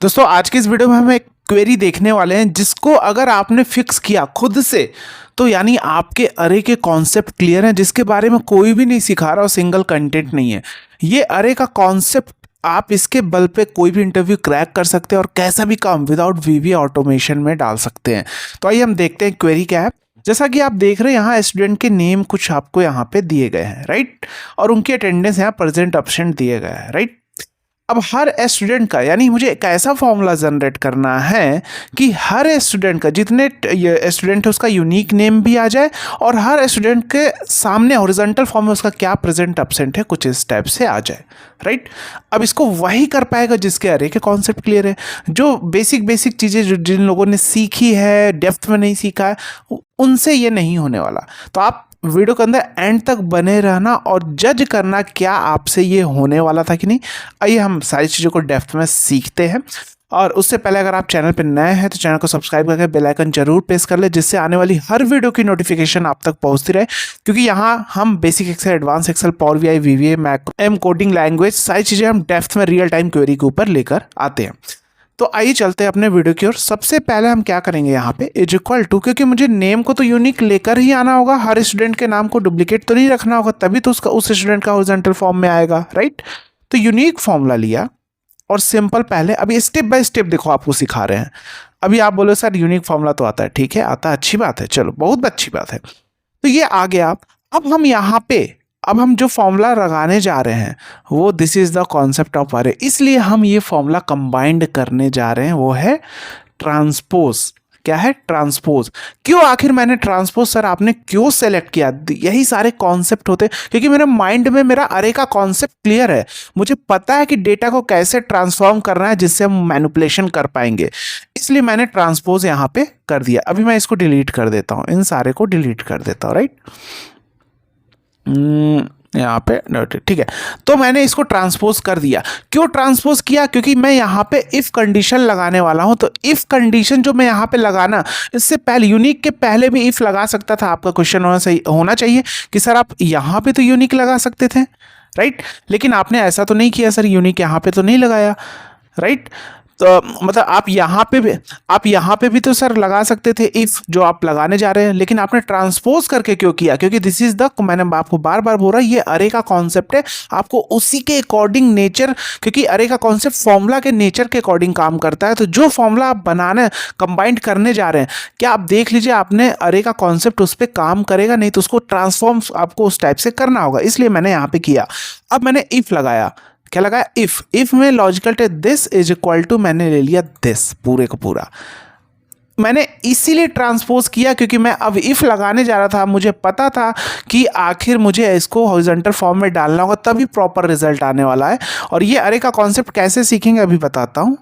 दोस्तों आज की इस वीडियो में हम एक क्वेरी देखने वाले हैं जिसको अगर आपने फिक्स किया खुद से तो यानी आपके अरे के कॉन्सेप्ट क्लियर हैं, जिसके बारे में कोई भी नहीं सिखा रहा और सिंगल कंटेंट नहीं है। ये अरे का कॉन्सेप्ट आप इसके बल पे कोई भी इंटरव्यू क्रैक कर सकते हैं और कैसा भी काम विदाउट वीवी ऑटोमेशन में डाल सकते हैं। तो आइए हम देखते हैं क्वेरी क्या है। जैसा कि आप देख रहे हैं यहाँ स्टूडेंट के नेम कुछ आपको यहाँ पे दिए गए हैं, राइट, और उनकी अटेंडेंस यहाँ प्रेजेंट एब्सेंट दिए गए हैं, राइट। अब हर स्टूडेंट का यानी मुझे एक ऐसा फॉर्मूला जनरेट करना है कि हर स्टूडेंट का जितने स्टूडेंट है उसका यूनिक नेम भी आ जाए और हर स्टूडेंट के सामने हॉरिजॉन्टल फॉर्म में उसका क्या प्रेजेंट एब्सेंट है कुछ इस टाइप से आ जाए, राइट। अब इसको वही कर पाएगा जिसके अरे के कॉन्सेप्ट क्लियर है, जो बेसिक चीज़ें जो जिन लोगों ने सीखी है डेप्थ में नहीं सीखा है उनसे ये नहीं होने वाला। तो आप वीडियो के अंदर एंड तक बने रहना और जज करना क्या आपसे ये होने वाला था कि नहीं। आइए हम सारी चीज़ों को डेप्थ में सीखते हैं। और उससे पहले अगर आप चैनल पर नए हैं तो चैनल को सब्सक्राइब करके बेल आइकन जरूर प्रेस कर ले, जिससे आने वाली हर वीडियो की नोटिफिकेशन आप तक पहुंचती रहे। क्योंकि यहाँ हम basic Excel, advance Excel, Power BI, VBA, Mac, M coding language सारी चीज़ें हम डेप्थ में रियल टाइम क्वेरी के ऊपर लेकर आते हैं। तो आइए चलते हैं अपने वीडियो की ओर। सबसे पहले हम क्या करेंगे यहाँ पे इज इक्वल टू, क्योंकि मुझे नेम को तो यूनिक लेकर ही आना होगा, हर स्टूडेंट के नाम को डुप्लीकेट तो नहीं रखना होगा, तभी तो उसका उस स्टूडेंट का हॉरिजॉन्टल फॉर्म में आएगा, राइट। तो यूनिक फॉर्मूला लिया और सिंपल पहले अभी स्टेप बाय स्टेप देखो आपको सिखा रहे हैं। अभी आप बोलो सर यूनिक फॉर्मूला तो आता है, ठीक है आता है, अच्छी बात है, चलो बहुत अच्छी बात है। तो ये आ गया। अब हम यहाँ पे अब हम जो फॉर्मूला लगाने जा रहे हैं वो this is the concept of अरे, इसलिए हम ये फॉर्मूला कंबाइंड करने जा रहे हैं, वो है ट्रांसपोज। क्या है? ट्रांसपोज। क्यों आखिर मैंने ट्रांसपोज सर आपने क्यों सेलेक्ट किया? यही सारे कॉन्सेप्ट होते क्योंकि मेरे माइंड में मेरा अरे का कॉन्सेप्ट क्लियर है, मुझे पता है कि डेटा को कैसे ट्रांसफॉर्म करना है जिससे हम मैनिपुलेशन कर पाएंगे, इसलिए मैंने ट्रांसपोज यहाँ पे कर दिया। अभी मैं इसको डिलीट कर देता हूँ, इन सारे को डिलीट कर देता हूँ, राइट। यहाँ पे ठीक है। तो मैंने इसको ट्रांसपोज कर दिया। क्यों ट्रांसपोज किया? क्योंकि मैं यहाँ पे इफ कंडीशन लगाने वाला हूँ। तो इफ कंडीशन जो मैं यहाँ पे लगाना, इससे पहले यूनिक के पहले भी इफ लगा सकता था। आपका क्वेश्चन होना चाहिए कि सर आप यहाँ पे तो यूनिक लगा सकते थे, राइट, लेकिन आपने ऐसा तो नहीं किया, सर यूनिक यहाँ पे तो नहीं लगाया, राइट। तो मतलब आप यहाँ पे भी तो सर लगा सकते थे इफ जो आप लगाने जा रहे हैं, लेकिन आपने ट्रांसपोज करके क्यों किया? क्योंकि दिस इज द, मैंने आपको बार बार बोल रहा ये अरे का कॉन्सेप्ट है, आपको उसी के अकॉर्डिंग नेचर, क्योंकि अरे का कॉन्सेप्ट फॉर्मूला के नेचर के अकॉर्डिंग काम करता है। तो जो फॉर्मूला आप बनाने कंबाइंड करने जा रहे हैं, क्या आप देख लीजिए आपने अरे का कॉन्सेप्ट उस पर काम करेगा, नहीं तो उसको ट्रांसफॉर्म आपको उस टाइप से करना होगा, इसलिए मैंने यहाँ पे किया। अब मैंने इफ लगाया, क्या लगाया? इफ में logical test this is equal to, मैंने ले लिया दिस पूरे को पूरा। मैंने इसीलिए ट्रांसपोज किया क्योंकि मैं अब इफ लगाने जा रहा था, मुझे पता था कि आखिर मुझे इसको हॉरिजॉन्टल फॉर्म में डालना होगा तभी प्रॉपर रिजल्ट आने वाला है। और ये अरे का कॉन्सेप्ट कैसे सीखेंगे अभी बताता हूँ,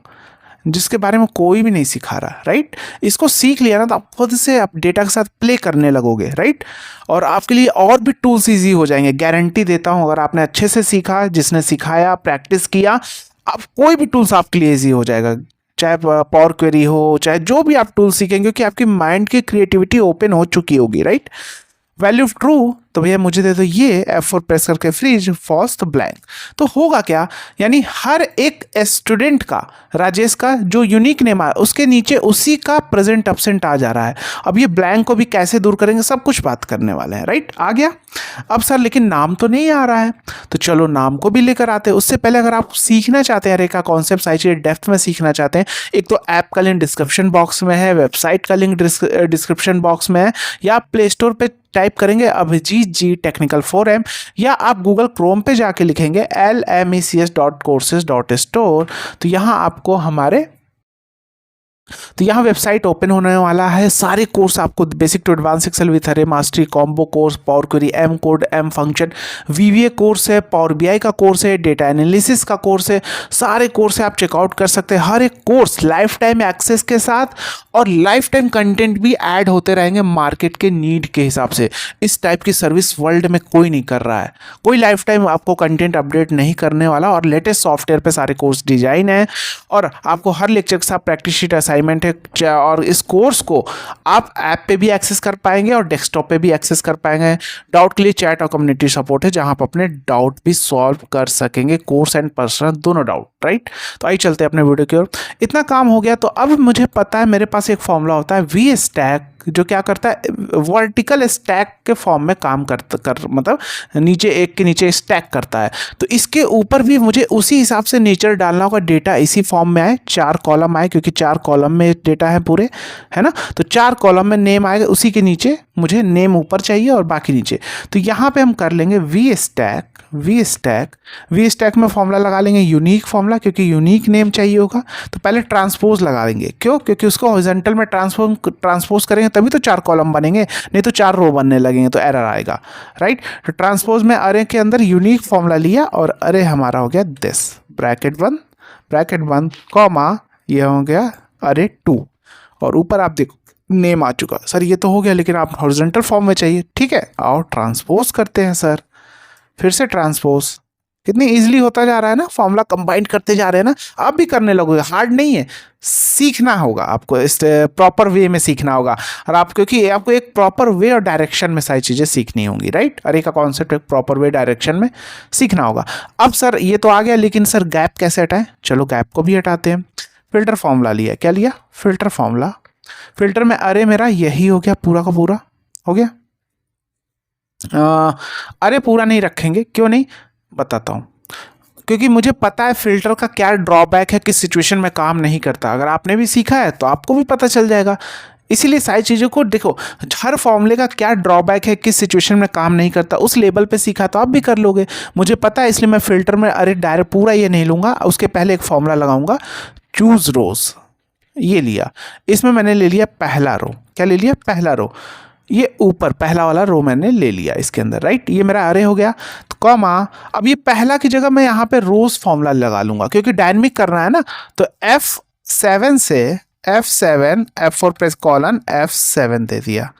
जिसके बारे में कोई भी नहीं सिखा रहा, राइट। इसको सीख लिया ना तो आप खुद से आप डेटा के साथ प्ले करने लगोगे, राइट, और आपके लिए और भी टूल्स इजी हो जाएंगे, गारंटी देता हूं। अगर आपने अच्छे से सीखा, जिसने सिखाया, प्रैक्टिस किया, आप कोई भी टूल्स आपके लिए इजी हो जाएगा, चाहे पावर क्वेरी हो, चाहे जो भी आप टूल सीखेंगे, क्योंकि आपकी माइंड की क्रिएटिविटी ओपन हो चुकी होगी, राइट। वैल्यू ऑफ ट्रू, तो भैया मुझे दे दो ये F4 प्रेस करके फ्रीज फॉल्स तो ब्लैंक। तो होगा क्या, यानी हर एक स्टूडेंट का, राजेश का जो यूनिक नेम है उसके नीचे उसी का प्रेजेंट एब्सेंट आ जा रहा है। अब ये ब्लैंक को भी कैसे दूर करेंगे सब कुछ बात करने वाले हैं, राइट। आ गया। अब सर लेकिन नाम तो नहीं आ रहा है, तो चलो नाम को भी लेकर आते हैं। उससे पहले अगर आप सीखना चाहते हैं अरे का कॉन्सेप्ट सारी चीज़ें डेप्थ में सीखना चाहते हैं, एक तो ऐप का लिंक डिस्क्रिप्शन बॉक्स में है, वेबसाइट का लिंक डिस्क्रिप्शन बॉक्स में है, या आप प्ले स्टोर पर टाइप करेंगे अभिजीत जी टेक्निकल 4M, या आप गूगल क्रोम पे जाके लिखेंगे lmecs.courses.store। तो यहाँ आपको तो यहाँ वेबसाइट ओपन होने वाला है। सारे कोर्स आपको basic to advance Excel with अरे mastery, combo course, power query, M code, M function, VBA course है, पावर बीआई का कोर्स है, डेटा एनालिसिस का कोर्स है, सारे कोर्स आप चेकआउट कर सकते हैं। हर एक कोर्स लाइफ टाइम एक्सेस के साथ, और लाइफ टाइम कंटेंट भी ऐड होते रहेंगे मार्केट के नीड के हिसाब से। इस टाइप की सर्विस वर्ल्ड में कोई नहीं कर रहा है, कोई लाइफ टाइम आपको कंटेंट अपडेट नहीं करने वाला। और लेटेस्ट सॉफ्टवेयर पे सारे कोर्स डिजाइन है, और आपको हर लेक्चर के साथ प्रैक्टिस शीट असाइनमेंट है। और इस कोर्स को आप ऐप पे भी एक्सेस कर पाएंगे और डेस्कटॉप पे भी एक्सेस कर पाएंगे। डाउट के लिए चैट और कम्युनिटी सपोर्ट है, जहां आप अपने डाउट भी सॉल्व कर सकेंगे, कोर्स एंड पर्सनल दोनों डाउट, राइट। तो आइए चलते हैं अपने वीडियो की ओर। इतना काम हो गया तो अब मुझे पता है मेरे पास एक फॉर्मूला होता है वी स्टैक, जो क्या करता है वर्टिकल स्टैक के फॉर्म में काम मतलब नीचे एक के नीचे स्टैक करता है। तो इसके ऊपर भी मुझे उसी हिसाब से नेचर डालना होगा, डेटा इसी फॉर्म में आए, 4 कॉलम आए, क्योंकि 4 कॉलम में डेटा है पूरे, है ना। तो 4 कॉलम में नेम आएगा, उसी के नीचे मुझे नेम ऊपर चाहिए और बाकी नीचे। तो यहाँ पे हम कर लेंगे वी स्टैक में फॉर्मूला लगा लेंगे यूनिक फॉर्मूला, क्योंकि यूनिक नेम चाहिए होगा। तो पहले ट्रांसपोज लगा देंगे, क्यों? क्योंकि उसको हॉरिजॉन्टल में ट्रांसपोज करेंगे तभी तो 4 कॉलम बनेंगे, नहीं तो 4 रो बनने लगेंगे तो एरर आएगा, राइट। तो ट्रांसपोज में अरे के अंदर यूनिक फॉर्मूला लिया और अरे हमारा हो गया दिस, ब्रैकेट बंद कॉमा, ये हो गया अरे 2, और ऊपर आप देखो नेम आ चुका। सर ये तो हो गया, लेकिन आप हॉरिजॉन्टल फॉर्म में चाहिए, ठीक है, आओ ट्रांसपोज करते हैं सर। फिर से ट्रांसपोज, कितनी इजीली होता जा रहा है ना, फॉर्मूला कंबाइन करते जा रहे हैं ना। आप भी करने लगोगे, हार्ड नहीं है, सीखना होगा आपको, इस प्रॉपर वे में सीखना होगा। और आप, क्योंकि आपको एक प्रॉपर वे और डायरेक्शन में सारी चीज़ें सीखनी होंगी, राइट। अरे का कॉन्सेप्ट एक प्रॉपर वे डायरेक्शन में सीखना होगा। अब सर ये तो आ गया, लेकिन सर गैप कैसे हटाएं? चलो गैप को भी हटाते हैं। फिल्टर फॉर्मूला लिया, क्या लिया? Filter formula. फिल्टर में अरे मेरा यही हो गया, पूरा का पूरा हो गया। अरे पूरा नहीं रखेंगे, क्यों नहीं बताता हूँ, क्योंकि मुझे पता है फिल्टर का क्या ड्रॉबैक है, किस सिचुएशन में काम नहीं करता। अगर आपने भी सीखा है तो आपको भी पता चल जाएगा। इसीलिए सारी चीज़ों को देखो, हर फॉर्मूले का क्या ड्रॉबैक है, किस सिचुएशन में काम नहीं करता, उस लेवल पे सीखा तो आप भी कर लोगे। मुझे पता है, इसलिए मैं फिल्टर में अरे डायरेक्ट पूरा ये नहीं लूँगा, उसके पहले एक फॉर्मूला लगाऊंगा, चूज रोज। ये लिया, इसमें मैंने ले लिया पहला रो। क्या ले लिया? पहला रो। ये ऊपर पहला वाला रो मैंने ले लिया इसके अंदर, राइट। ये मेरा अरे हो गया। तो कॉमा, अब ये पहला की जगह मैं यहाँ पे रोज फॉर्मूला लगा लूंगा, क्योंकि डायनेमिक करना है ना। तो F7 से F4 प्रेस कॉलन F7 दे दिया।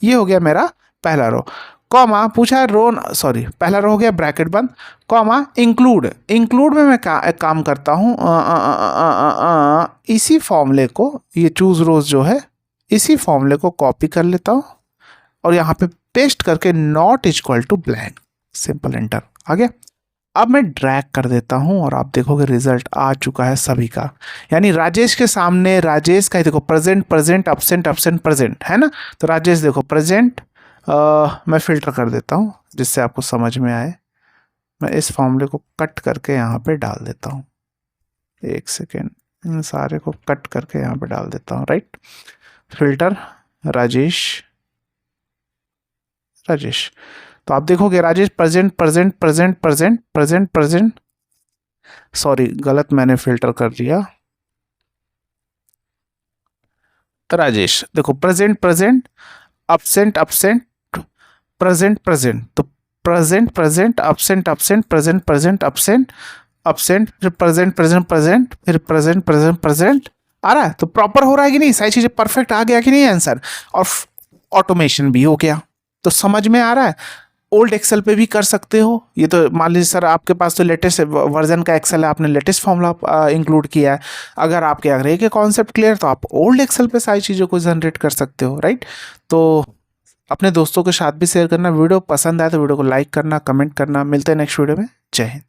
ये हो गया मेरा पहला रो। कॉमा, पूछा है रो, सॉरी पहला रो हो गया, ब्रैकेट बंद, कॉमा इंक्लूड में मैं एक काम करता हूँ, इसी फॉर्मूले को, ये चूज रोज जो है, इसी फॉर्मूले को कॉपी कर लेता हूँ और यहाँ पे पेस्ट करके not equal to blank, simple enter, आ गया। अब मैं ड्रैग कर देता हूँ और आप देखोगे रिजल्ट आ चुका है सभी का। यानी राजेश के सामने राजेश का ही देखो, प्रेजेंट अब्सेंट प्रेजेंट, है ना। तो राजेश देखो प्रेजेंट, मैं फिल्टर कर देता हूँ जिससे आपको समझ में आए। मैं इस फॉर्मूले को कट करके यहाँ पे डाल देता हूँ, एक सेकेंड, इन सारे को कट करके यहाँ पे डाल देता हूँ, राइट। फिल्टर राजेश, तो आप देखोगे राजेश प्रेजेंट, सॉरी गलत मैंने फिल्टर कर दिया। राजेश देखो प्रेजेंट अब्सेंट प्रेजेंट, तो प्रेजेंट अब्सेंट प्रेजेंट अब्सेंट, फिर प्रेजेंट, फिर प्रेजेंट आ रहा है। तो प्रॉपर हो रहा है कि नहीं, सारी चीजें परफेक्ट आ गया कि नहीं आंसर, और ऑटोमेशन भी हो गया। तो समझ में आ रहा है। ओल्ड एक्सेल पे भी कर सकते हो। ये तो मान लीजिए सर आपके पास तो लेटेस्ट वर्जन का एक्सेल है, आपने लेटेस्ट फॉर्मूला इंक्लूड किया है। अगर आपके अगर के कॉन्सेप्ट क्लियर, तो आप ओल्ड एक्सेल पे सारी चीज़ों को जनरेट कर सकते हो, राइट। तो अपने दोस्तों के साथ भी शेयर करना। वीडियो पसंद आए तो वीडियो को लाइक करना, कमेंट करना। मिलते हैं नेक्स्ट वीडियो में। जय हिंद।